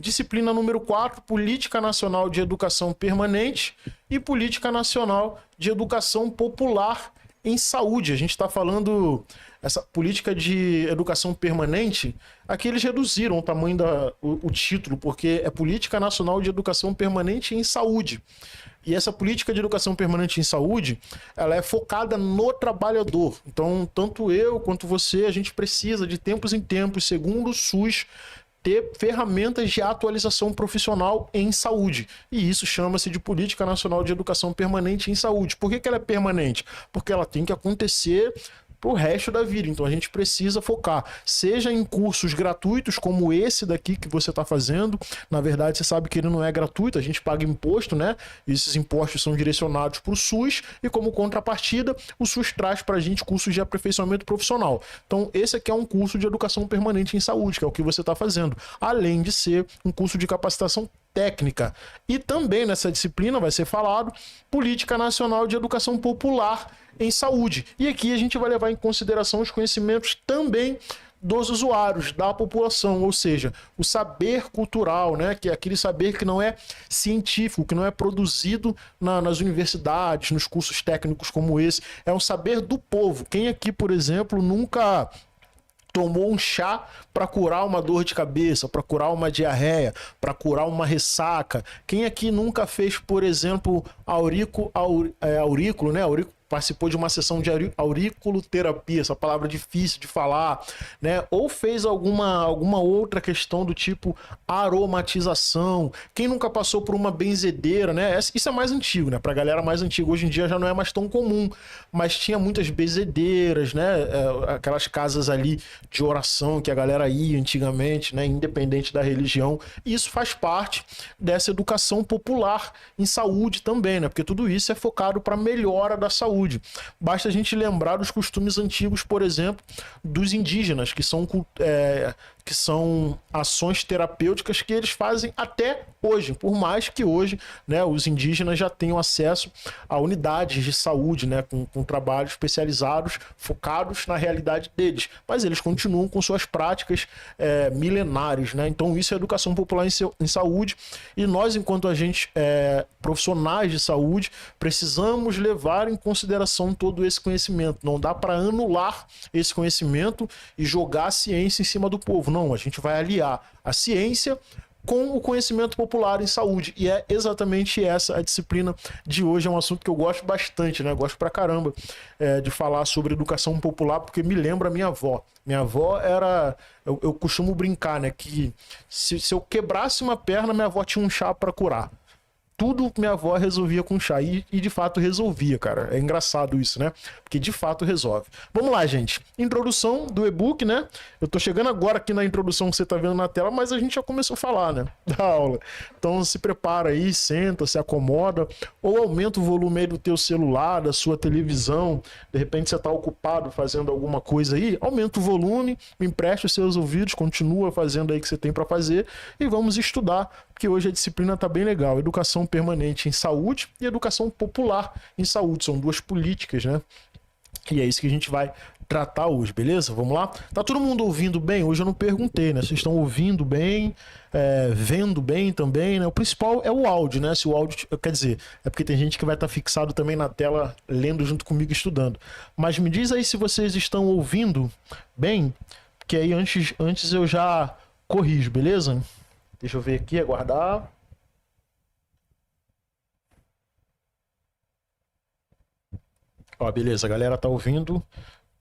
Disciplina número 4, Política Nacional de Educação Permanente e Política Nacional de Educação Popular em Saúde. A gente está falando essa política de educação permanente, aqui eles reduziram o tamanho o título, porque é Política Nacional de Educação Permanente em Saúde. E essa política de educação permanente em saúde, ela é focada no trabalhador. Então, tanto eu quanto você, a gente precisa de tempos em tempos, segundo o SUS, ter ferramentas de atualização profissional em saúde. E isso chama-se de Política Nacional de Educação Permanente em Saúde. Por que ela é permanente? Porque ela tem que acontecer para o resto da vida. Então a gente precisa focar, seja em cursos gratuitos como esse daqui que você está fazendo. Na verdade, você sabe que ele não é gratuito, a gente paga imposto, né? Esses impostos são direcionados para o SUS e, como contrapartida, o SUS traz para a gente cursos de aperfeiçoamento profissional. Então esse aqui é um curso de educação permanente em saúde, que é o que você está fazendo, além de ser um curso de capacitação técnica. E também nessa disciplina vai ser falado Política Nacional de Educação Popular em Saúde. E aqui a gente vai levar em consideração os conhecimentos também dos usuários, da população, ou seja, o saber cultural, né, que é aquele saber que não é científico, que não é produzido nas universidades, nos cursos técnicos como esse, é um saber do povo. Quem aqui, por exemplo, nunca tomou um chá para curar uma dor de cabeça, para curar uma diarreia, para curar uma ressaca? Quem aqui nunca fez, por exemplo, aurículo, né? Participou de uma sessão de auriculoterapia, essa palavra difícil de falar, né? Ou fez alguma outra questão do tipo aromatização. Quem nunca passou por uma benzedeira, né? Isso é mais antigo, né? Pra galera mais antiga, hoje em dia já não é mais tão comum, mas tinha muitas benzedeiras, né? Aquelas casas ali de oração que a galera ia antigamente, né? Independente da religião. E isso faz parte dessa educação popular em saúde também, né? Porque tudo isso é focado para melhora da saúde. Basta a gente lembrar dos costumes antigos, por exemplo, dos indígenas, que são ações terapêuticas que eles fazem até hoje, por mais que hoje, né, os indígenas já tenham acesso a unidades de saúde, né, com trabalhos especializados, focados na realidade deles, mas eles continuam com suas práticas milenares, né? Então isso é educação popular em saúde, e nós, enquanto agentes profissionais de saúde, precisamos levar em consideração todo esse conhecimento. Não dá para anular esse conhecimento e jogar a ciência em cima do povo. Não, a gente vai aliar a ciência com o conhecimento popular em saúde. E é exatamente essa a disciplina de hoje. É um assunto que eu gosto bastante, né? Gosto pra caramba de falar sobre educação popular, porque me lembra a minha avó. Minha avó era... Eu costumo brincar, né? Que se eu quebrasse uma perna, minha avó tinha um chá para curar. Tudo minha avó resolvia com chá. E de fato resolvia, cara. É engraçado isso, né? Porque de fato resolve. Vamos lá, gente. Introdução do e-book, né? Eu tô chegando agora aqui na introdução que você tá vendo na tela, mas a gente já começou a falar, né? Da aula. Então se prepara aí, senta, se acomoda, ou aumenta o volume aí do teu celular, da sua televisão. De repente você tá ocupado fazendo alguma coisa aí, aumenta o volume, me empreste os seus ouvidos, continua fazendo aí o que você tem para fazer e vamos estudar, porque hoje a disciplina tá bem legal. Educação permanente em saúde e educação popular em saúde. São duas políticas, né? E é isso que a gente vai tratar hoje, beleza? Vamos lá? Tá todo mundo ouvindo bem? Hoje eu não perguntei, né? Vocês estão ouvindo bem, vendo bem também, né? O principal é o áudio, né? Se o áudio... Quer dizer, é porque tem gente que vai estar fixado também na tela, lendo junto comigo, estudando. Mas me diz aí se vocês estão ouvindo bem, que aí antes eu já corrijo, beleza? Deixa eu ver aqui, aguardar. Ó, beleza, a galera tá ouvindo.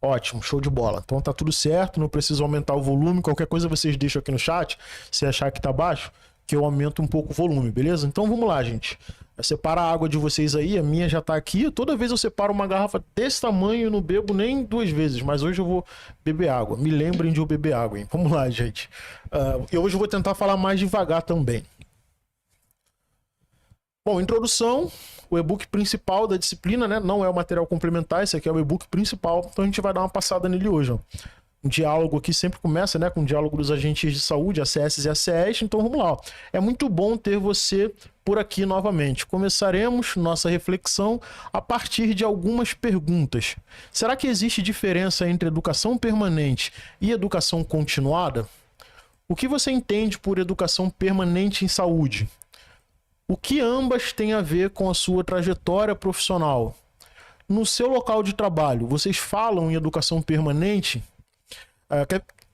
Ótimo, show de bola. Então tá tudo certo, não preciso aumentar o volume. Qualquer coisa vocês deixam aqui no chat, se achar que tá baixo, que eu aumento um pouco o volume, beleza? Então vamos lá, gente. Separa a água de vocês aí, a minha já tá aqui. Toda vez eu separo uma garrafa desse tamanho e não bebo nem 2 vezes, mas hoje eu vou beber água. Me lembrem de eu beber água, hein? Vamos lá, gente. E hoje eu vou tentar falar mais devagar também. Bom, introdução, o e-book principal da disciplina, né? Não é o material complementar, esse aqui é o e-book principal, então a gente vai dar uma passada nele hoje, ó. Um diálogo aqui sempre começa, né, com o diálogo dos agentes de saúde, ACS e ACS, então vamos lá, ó. É muito bom ter você por aqui novamente. Começaremos nossa reflexão a partir de algumas perguntas. Será que existe diferença entre educação permanente e educação continuada? O que você entende por educação permanente em saúde? O que ambas têm a ver com a sua trajetória profissional? No seu local de trabalho, vocês falam em educação permanente?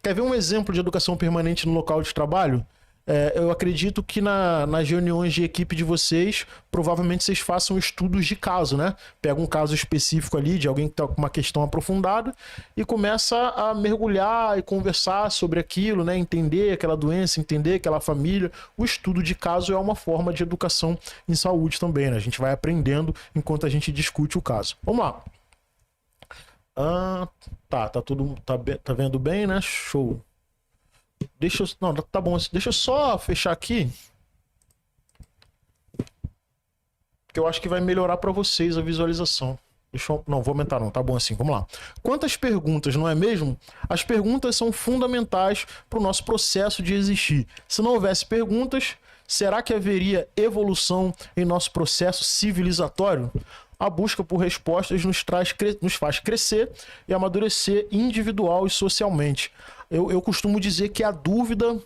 Quer ver um exemplo de educação permanente no local de trabalho? Eu acredito que nas reuniões de equipe de vocês, provavelmente vocês façam estudos de caso, né? Pega um caso específico ali de alguém que está com uma questão aprofundada e começa a mergulhar e conversar sobre aquilo, né? Entender aquela doença, entender aquela família. O estudo de caso é uma forma de educação em saúde também, né? A gente vai aprendendo enquanto a gente discute o caso. Vamos lá. Tá vendo bem, né? Show. Não, tá bom. Deixa eu só fechar aqui. Que eu acho que vai melhorar para vocês a visualização. Não, vou aumentar não, tá bom assim, vamos lá. Quantas perguntas, não é mesmo? As perguntas são fundamentais para o nosso processo de existir. Se não houvesse perguntas, será que haveria evolução em nosso processo civilizatório? A busca por respostas nos faz crescer e amadurecer individual e socialmente. Eu costumo dizer que a dúvida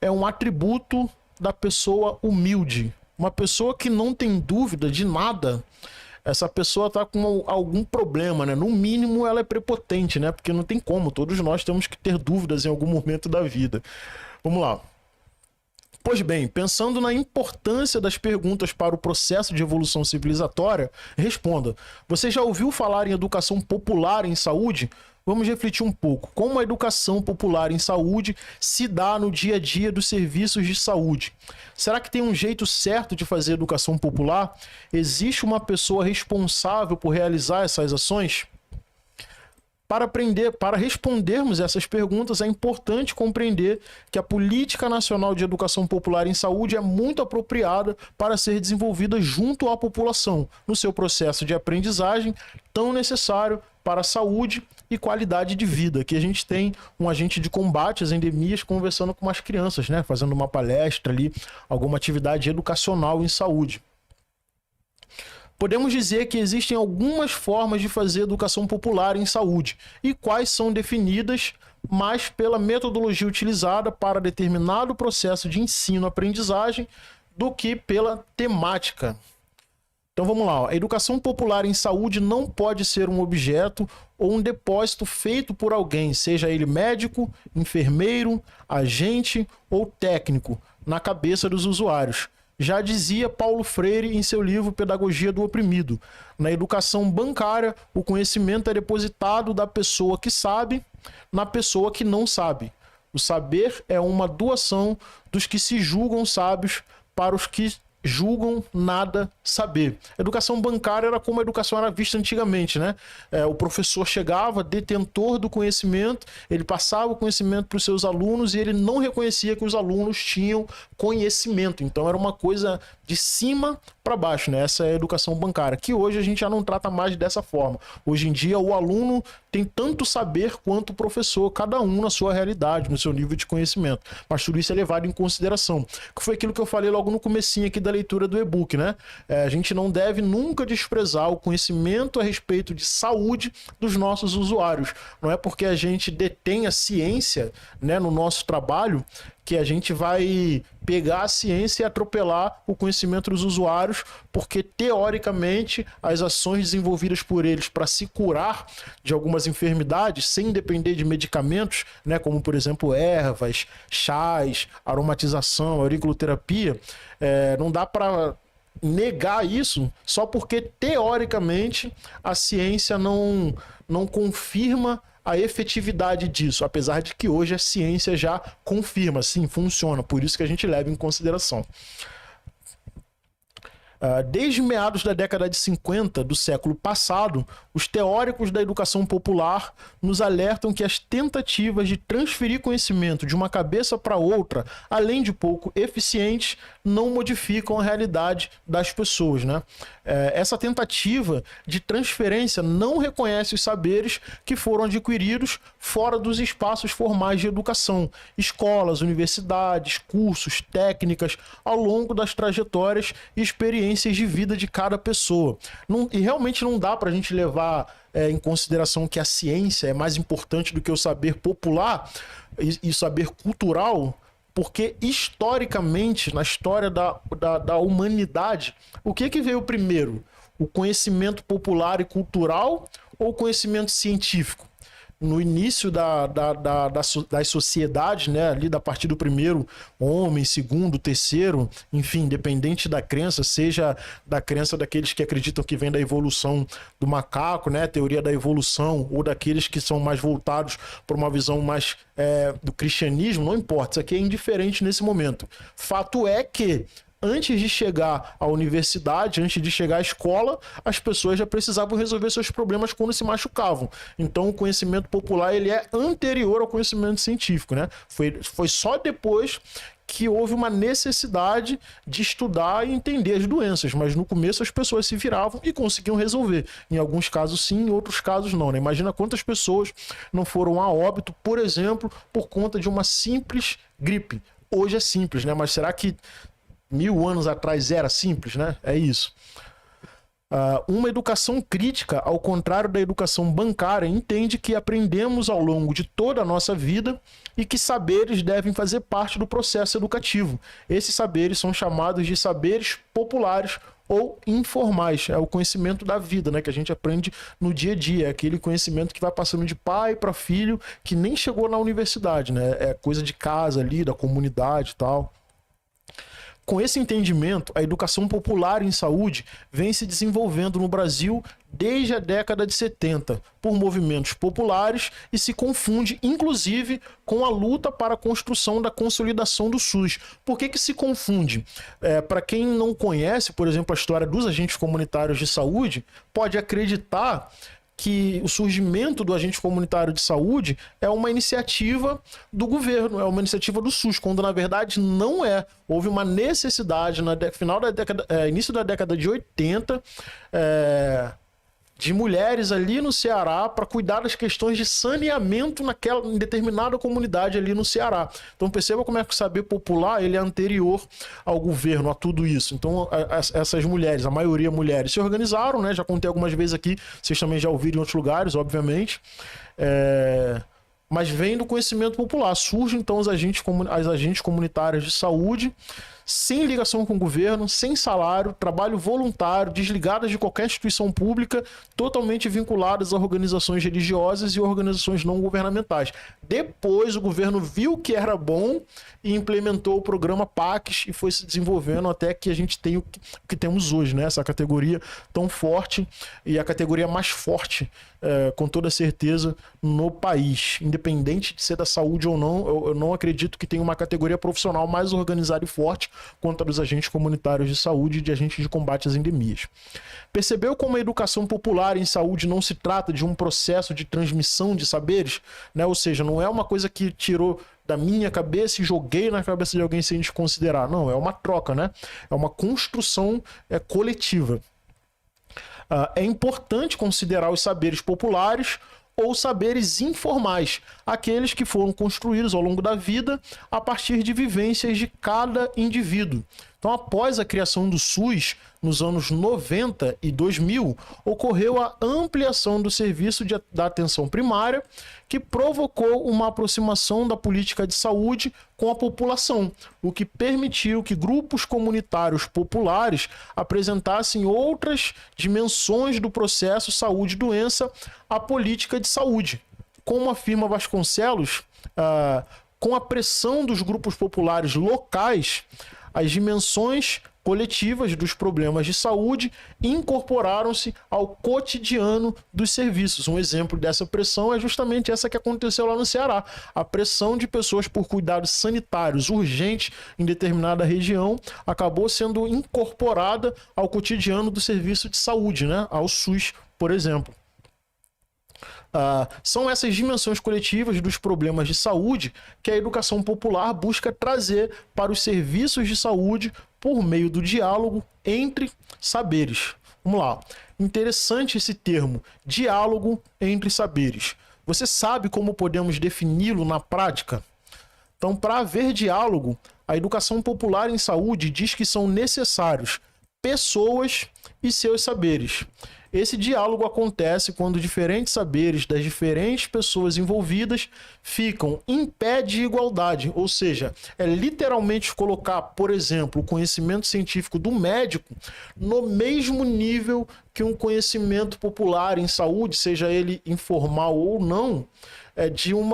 é um atributo da pessoa humilde. Uma pessoa que não tem dúvida de nada, essa pessoa está com algum problema, né? No mínimo ela é prepotente, né? Porque não tem como, todos nós temos que ter dúvidas em algum momento da vida. Vamos lá. Pois bem, pensando na importância das perguntas para o processo de evolução civilizatória, responda: você já ouviu falar em educação popular em saúde? Vamos refletir um pouco. Como a educação popular em saúde se dá no dia a dia dos serviços de saúde? Será que tem um jeito certo de fazer educação popular? Existe uma pessoa responsável por realizar essas ações? Para respondermos essas perguntas, é importante compreender que a Política Nacional de Educação Popular em Saúde é muito apropriada para ser desenvolvida junto à população, no seu processo de aprendizagem tão necessário para a saúde e qualidade de vida. Aqui a gente tem um agente de combate às endemias conversando com as crianças, né? Fazendo uma palestra ali, alguma atividade educacional em saúde. Podemos dizer que existem algumas formas de fazer educação popular em saúde e quais são definidas mais pela metodologia utilizada para determinado processo de ensino-aprendizagem do que pela temática. Então vamos lá, ó. A educação popular em saúde não pode ser um objeto ou um depósito feito por alguém, seja ele médico, enfermeiro, agente ou técnico, na cabeça dos usuários. Já dizia Paulo Freire em seu livro Pedagogia do Oprimido: na educação bancária, o conhecimento é depositado da pessoa que sabe na pessoa que não sabe. O saber é uma doação dos que se julgam sábios para os que julgam nada saber. A educação bancária era como a educação era vista antigamente, né? O professor chegava, detentor do conhecimento, ele passava o conhecimento para os seus alunos e ele não reconhecia que os alunos tinham conhecimento. Então era uma coisa de cima para baixo, né? Essa é a educação bancária, que hoje a gente já não trata mais dessa forma. Hoje em dia o aluno tem tanto saber quanto o professor, cada um na sua realidade, no seu nível de conhecimento. Mas tudo isso é levado em consideração. Que foi aquilo que eu falei logo no comecinho aqui da leitura do e-book, né? A gente não deve nunca desprezar o conhecimento a respeito de saúde dos nossos usuários. Não é porque a gente detém a ciência, né, no nosso trabalho que a gente vai pegar a ciência e atropelar o conhecimento dos usuários, porque teoricamente as ações desenvolvidas por eles para se curar de algumas enfermidades sem depender de medicamentos, né, como por exemplo ervas, chás, aromatização, auriculoterapia, não dá para negar isso só porque teoricamente a ciência não confirma a efetividade disso, apesar de que hoje a ciência já confirma, sim, funciona, por isso que a gente leva em consideração. Desde meados da década de 50 do século passado, os teóricos da educação popular nos alertam que as tentativas de transferir conhecimento de uma cabeça para outra, além de pouco eficientes, não modificam a realidade das pessoas, né? Essa tentativa de transferência não reconhece os saberes que foram adquiridos fora dos espaços formais de educação, escolas, universidades, cursos, técnicas, ao longo das trajetórias e experiências de vida de cada pessoa. E realmente não dá para a gente levar em consideração que a ciência é mais importante do que o saber popular, e saber cultural, porque historicamente, na história da humanidade, o que veio primeiro? O conhecimento popular e cultural ou o conhecimento científico? No início das sociedades, né, ali da partir do primeiro homem, segundo, terceiro, enfim, independente da crença, seja da crença daqueles que acreditam que vem da evolução do macaco, né, teoria da evolução, ou daqueles que são mais voltados para uma visão mais do cristianismo, não importa, isso aqui é indiferente nesse momento. Fato é que antes de chegar à universidade, antes de chegar à escola, as pessoas já precisavam resolver seus problemas quando se machucavam. Então, o conhecimento popular ele é anterior ao conhecimento científico, né? Foi só depois que houve uma necessidade de estudar e entender as doenças, mas no começo as pessoas se viravam e conseguiam resolver. Em alguns casos sim, em outros casos não, né? Imagina quantas pessoas não foram a óbito, por exemplo, por conta de uma simples gripe. Hoje é simples, né? Mas será que 1000 anos atrás era simples, né? É isso. Uma educação crítica, ao contrário da educação bancária, entende que aprendemos ao longo de toda a nossa vida e que saberes devem fazer parte do processo educativo. Esses saberes são chamados de saberes populares ou informais. É o conhecimento da vida, né? Que a gente aprende no dia a dia. É aquele conhecimento que vai passando de pai para filho, que nem chegou na universidade, né? É coisa de casa ali, da comunidade e tal. Com esse entendimento, a educação popular em saúde vem se desenvolvendo no Brasil desde a década de 70, por movimentos populares e se confunde, inclusive, com a luta para a construção da consolidação do SUS. Por que se confunde? Para quem não conhece, por exemplo, a história dos agentes comunitários de saúde, pode acreditar que o surgimento do agente comunitário de saúde é uma iniciativa do governo, é uma iniciativa do SUS, quando na verdade não é. Houve uma necessidade no final da década, início da década de 80, de mulheres ali no Ceará para cuidar das questões de saneamento em determinada comunidade ali no Ceará. Então perceba como é que o saber popular ele é anterior ao governo, a tudo isso. Então essas mulheres, a maioria mulheres, se organizaram, né? Já contei algumas vezes aqui, vocês também já ouviram em outros lugares, obviamente. Mas vem do conhecimento popular. Surgem então as agentes comunitárias de saúde, sem ligação com o governo, sem salário, trabalho voluntário, desligadas de qualquer instituição pública, totalmente vinculadas a organizações religiosas e organizações não governamentais. Depois o governo viu que era bom e implementou o programa PACS e foi se desenvolvendo até que a gente tem o que temos hoje, né? Essa categoria tão forte e a categoria mais forte, com toda certeza, no país. Independente de ser da saúde ou não, eu não acredito que tenha uma categoria profissional mais organizada e forte quanto a dos agentes comunitários de saúde e de agentes de combate às endemias. Percebeu como a educação popular em saúde não se trata de um processo de transmissão de saberes, né? Ou seja, não é uma coisa que tirou da minha cabeça e joguei na cabeça de alguém sem desconsiderar. Não, é uma troca, né? É uma construção coletiva. É importante considerar os saberes populares ou saberes informais, aqueles que foram construídos ao longo da vida a partir de vivências de cada indivíduo. Então, após a criação do SUS, nos anos 90 e 2000, ocorreu a ampliação do serviço da atenção primária, que provocou uma aproximação da política de saúde com a população, o que permitiu que grupos comunitários populares apresentassem outras dimensões do processo saúde-doença à política de saúde. Como afirma Vasconcelos, com a pressão dos grupos populares locais, as dimensões coletivas dos problemas de saúde incorporaram-se ao cotidiano dos serviços. Um exemplo dessa pressão é justamente essa que aconteceu lá no Ceará. A pressão de pessoas por cuidados sanitários urgentes em determinada região acabou sendo incorporada ao cotidiano do serviço de saúde, né? Ao SUS, por exemplo. São essas dimensões coletivas dos problemas de saúde que a educação popular busca trazer para os serviços de saúde por meio do diálogo entre saberes. Vamos lá. Interessante esse termo, diálogo entre saberes. Você sabe como podemos defini-lo na prática? Então, para haver diálogo, a educação popular em saúde diz que são necessários pessoas e seus saberes. Esse diálogo acontece quando diferentes saberes das diferentes pessoas envolvidas ficam em pé de igualdade, ou seja, é literalmente colocar, por exemplo, o conhecimento científico do médico no mesmo nível que um conhecimento popular em saúde, seja ele informal ou não,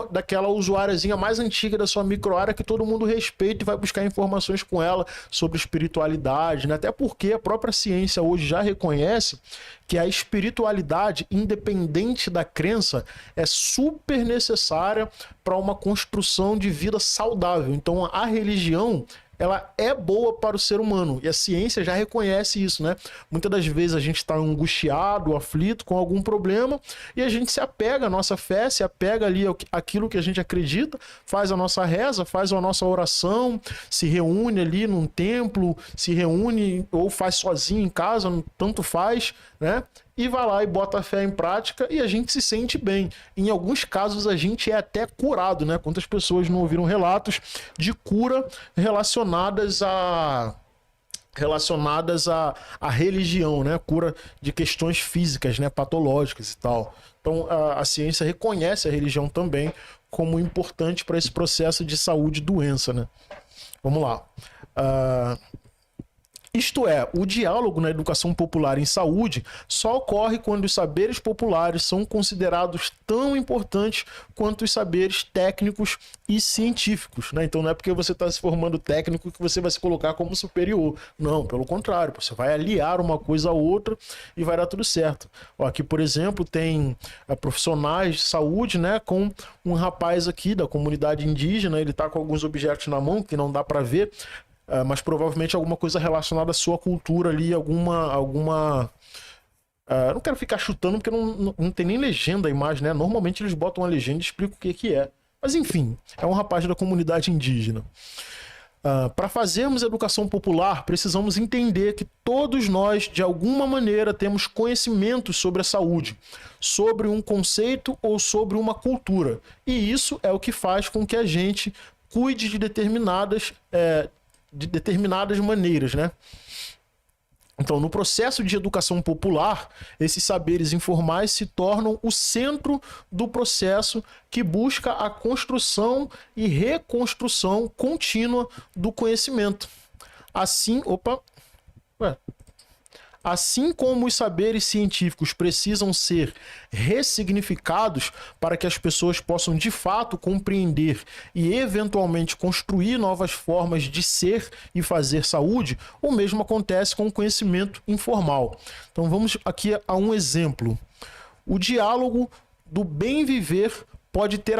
daquela usuáriazinha mais antiga da sua microárea que todo mundo respeita e vai buscar informações com ela sobre espiritualidade, né? Até porque a própria ciência hoje já reconhece que a espiritualidade, independente da crença, é super necessária para uma construção de vida saudável. Então a religião, ela é boa para o ser humano e a ciência já reconhece isso, né? Muitas das vezes a gente está angustiado, aflito com algum problema e a gente se apega à nossa fé, se apega ali àquilo que a gente acredita, faz a nossa reza, faz a nossa oração, se reúne ali num templo, se reúne ou faz sozinho em casa, tanto faz, né? E vai lá e bota a fé em prática e a gente se sente bem. Em alguns casos a gente é até curado, né? Quantas pessoas não ouviram relatos de cura relacionadas à religião, né? Cura de questões físicas, né? Patológicas e tal. Então a ciência reconhece a religião também como importante para esse processo de saúde e doença, né? Vamos lá. Isto é, o diálogo na educação popular em saúde só ocorre quando os saberes populares são considerados tão importantes quanto os saberes técnicos e científicos, né? Então não é porque você está se formando técnico que você vai se colocar como superior. Não, pelo contrário, você vai aliar uma coisa a outra e vai dar tudo certo. Ó, aqui, por exemplo, tem profissionais de saúde, né? Com um rapaz aqui da comunidade indígena, ele está com alguns objetos na mão que não dá para ver, mas provavelmente alguma coisa relacionada à sua cultura ali, alguma... não quero ficar chutando porque não tem nem legenda a imagem, né? Normalmente eles botam uma legenda e explicam o que é. Mas enfim, é um rapaz da comunidade indígena. Para fazermos educação popular, precisamos entender que todos nós, de alguma maneira, temos conhecimento sobre a saúde, sobre um conceito ou sobre uma cultura. E isso é o que faz com que a gente cuide de determinadas maneiras, né? Então, no processo de educação popular, esses saberes informais se tornam o centro do processo que busca a construção e reconstrução contínua do conhecimento. Assim como os saberes científicos precisam ser ressignificados para que as pessoas possam de fato compreender e eventualmente construir novas formas de ser e fazer saúde, o mesmo acontece com o conhecimento informal. Então vamos aqui a um exemplo. O diálogo do bem viver pode ter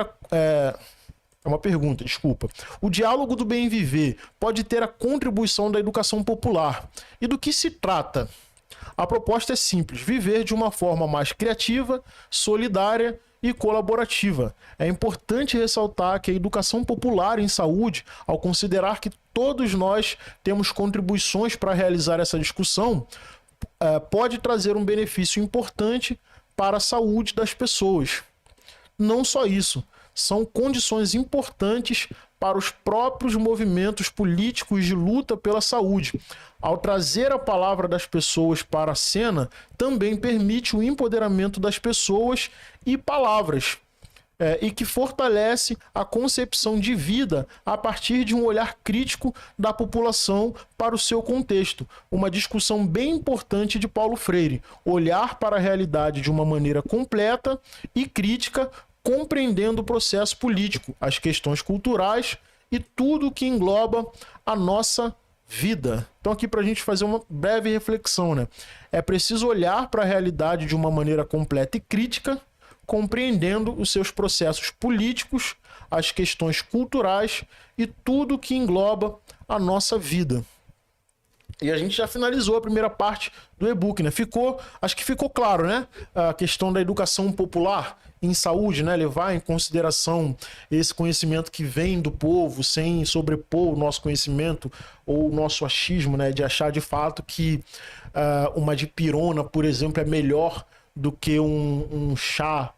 uma pergunta, desculpa. O diálogo do bem viver pode ter a contribuição da educação popular. E do que se trata? A proposta é simples: viver de uma forma mais criativa, solidária e colaborativa. É importante ressaltar que a educação popular em saúde, ao considerar que todos nós temos contribuições para realizar essa discussão, pode trazer um benefício importante para a saúde das pessoas. Não só isso, são condições importantes para os próprios movimentos políticos de luta pela saúde. Ao trazer a palavra das pessoas para a cena, também permite o empoderamento das pessoas e palavras, e que fortalece a concepção de vida a partir de um olhar crítico da população para o seu contexto. Uma discussão bem importante de Paulo Freire: olhar para a realidade de uma maneira completa e crítica, compreendendo o processo político, as questões culturais e tudo o que engloba a nossa vida. Então aqui para a gente fazer uma breve reflexão, né? É preciso olhar para a realidade de uma maneira completa e crítica, compreendendo os seus processos políticos, as questões culturais e tudo o que engloba a nossa vida. E a gente já finalizou a primeira parte do e-book, né? Acho que ficou claro, né? A questão da educação popular em saúde, né? Levar em consideração esse conhecimento que vem do povo, sem sobrepor o nosso conhecimento ou o nosso achismo, né? De achar de fato que uma dipirona, por exemplo, é melhor do que um chá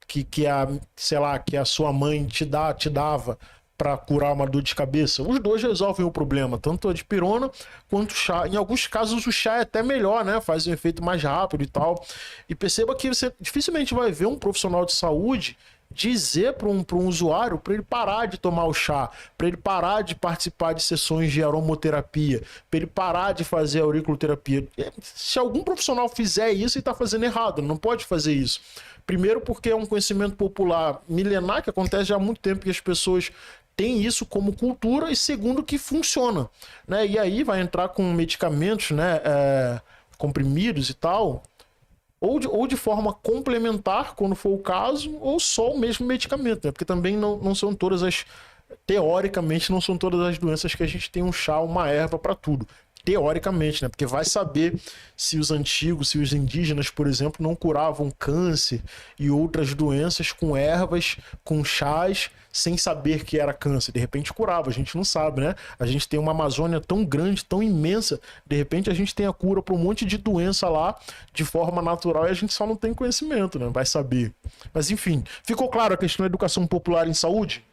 que a sua mãe te dava para curar uma dor de cabeça. Os dois resolvem o problema, tanto a dipirona quanto o chá. Em alguns casos o chá é até melhor, né? Faz um efeito mais rápido e tal. E perceba que você dificilmente vai ver um profissional de saúde dizer para um usuário para ele parar de tomar o chá, para ele parar de participar de sessões de aromoterapia, para ele parar de fazer auriculoterapia. Se algum profissional fizer isso, ele está fazendo errado, não pode fazer isso. Primeiro porque é um conhecimento popular milenar que acontece já há muito tempo que as pessoas têm isso como cultura, e segundo que funciona, né? E aí vai entrar com medicamentos, né, comprimidos e tal, ou de forma complementar, quando for o caso, ou só o mesmo medicamento, né? Porque também não são todas as... Teoricamente, não são todas as doenças que a gente tem um chá, uma erva para tudo. Teoricamente, né? Porque vai saber se os antigos, se os indígenas, por exemplo, não curavam câncer e outras doenças com ervas, com chás, sem saber que era câncer. De repente curava, a gente não sabe, né? A gente tem uma Amazônia tão grande, tão imensa, de repente a gente tem a cura para um monte de doença lá, de forma natural, e a gente só não tem conhecimento, né? Vai saber. Mas enfim, ficou claro a questão da educação popular em saúde?